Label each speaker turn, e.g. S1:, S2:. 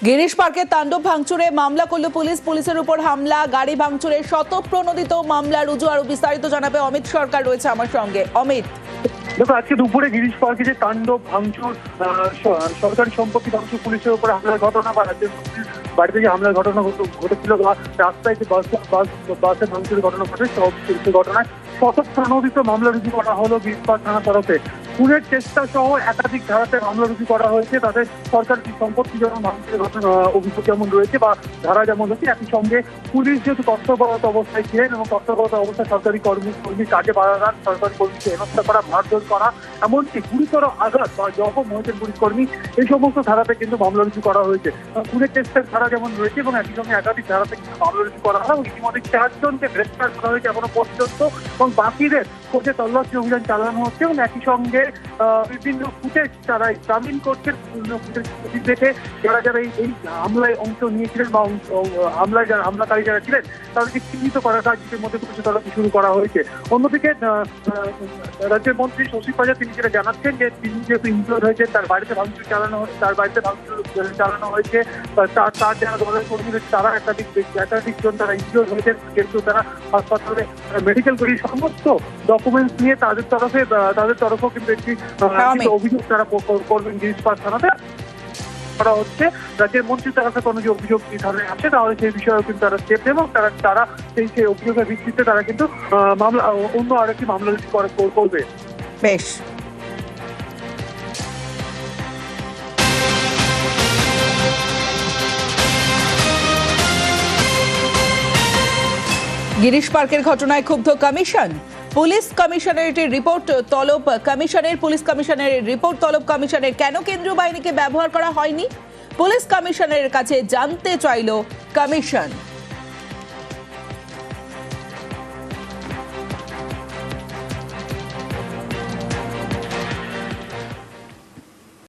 S1: গিরিশ পার্কে তাণ্ডব ভাঙচুরে মামলা করল পুলিশ। পুলিশের উপর হামলা, গাড়ি ভাঙচুরে শতপ্রণোদিত মামলা রুজু। আরো বিস্তারিত জানাবে অমিত সরকার রয়েছে আমার সঙ্গে। অমিত,
S2: দেখো, আজকে দুপুরে গিরিশ পার্কে যে তাণ্ডব ভাঙচুর, সরকারি সম্পত্তি ভাঙচুর, পুলিশের উপর হামলার ঘটনা বা রাজ্যের বাড়িতে যে হামলার ঘটনা ঘটেছিল বা রাস্তায় যে বাসে ভাঙচুরের ঘটনা ঘটে, সব সেই ঘটনায় শতপ্রণোদিত মামলা রুজু করা হলো গিরিশ পার্ক থানার তরফে। খুনের চেষ্টা সহ একাধিক ধারাতে মামলা রুজু করা হয়েছে। তাদের সরকারি সম্পত্তি যেমন ভাঙচুরের ঘটনা অভিযোগ যেমন রয়েছে বা ধারা যেমন রয়েছে, একই সঙ্গে পুলিশ যেহেতু কর্তব্যরত অবস্থায় ছিলেন এবং কর্তব্যরত অবস্থায় সরকারি কর্মী কাজে বাধা, সরকারি কর্মীকে হেনস্থা করা, মারধর করা, এমনকি গুরুতর আঘাত বা জখম হয়েছেন পুলিশ কর্মী, এই সমস্ত ধারাতে কিন্তু মামলা রুজু করা হয়েছে। খুনের চেষ্টার ধারা যেমন রয়েছে এবং একই সঙ্গে একাধিক ধারাতে কিন্তু মামলা রুজু করা হয়। ইতিমধ্যে 4 জনকে গ্রেফতার করা হয়েছে এখনো পর্যন্ত এবং বাকিদের খোঁজে তল্লাশি অভিযান চালানো হচ্ছে এবং একই সঙ্গে বিভিন্ন ফুটেজ তারা এক্সামিন করছে। ফুটেজ দেখে যারা এই হামলায় অংশ নিয়েছিলেন বা হামলাকারী যারা ছিলেন তাদেরকে চিহ্নিত করার কাজ ইতিমধ্যে তল্লাশি শুরু করা হয়েছে। অন্যদিকে রাজ্যের মন্ত্রী শশী পাজা তিনি যেটা জানাচ্ছেন যে তিনি যেহেতু ইনজোর্ড হয়েছেন, তার বাড়িতে ভাঙচুর চালানো হয়েছে, তার যারা দলের কর্মী রয়েছে তারা একাধিক জন তারা ইনজোর্ড হয়েছেন, কিন্তু তারা হাসপাতালে মেডিকেল করে সমস্ত ডকুমেন্টস নিয়ে তাদের তরফেও কিন্তু একটি অভিযোগ তারা করবেন গিরিশ পার্ক থানাতে করা হচ্ছে। রাজ্যের মন্ত্রীর তরফে কোনো যে অভিযোগ থানায় আছে তাহলে সেই বিষয়েও কিন্তু তারা স্টেপ নেবে এবং তারা সেই অভিযোগের ভিত্তিতে তারা কিন্তু অন্য আরেকটি মামলা করবে।
S1: বেশ। গিরিশ পার্কের ঘটনায় ক্ষুব্ধ কমিশন। পুলিশ কমিশনারেটের রিপোর্ট তলব কমিশনের। পুলিশ কমিশনারের রিপোর্ট তলব কমিশনের। কেন কেন্দ্রীয় বাহিনীকে ব্যবহার করা হয়নি পুলিশ কমিশনারের কাছে জানতে চাইল কমিশন।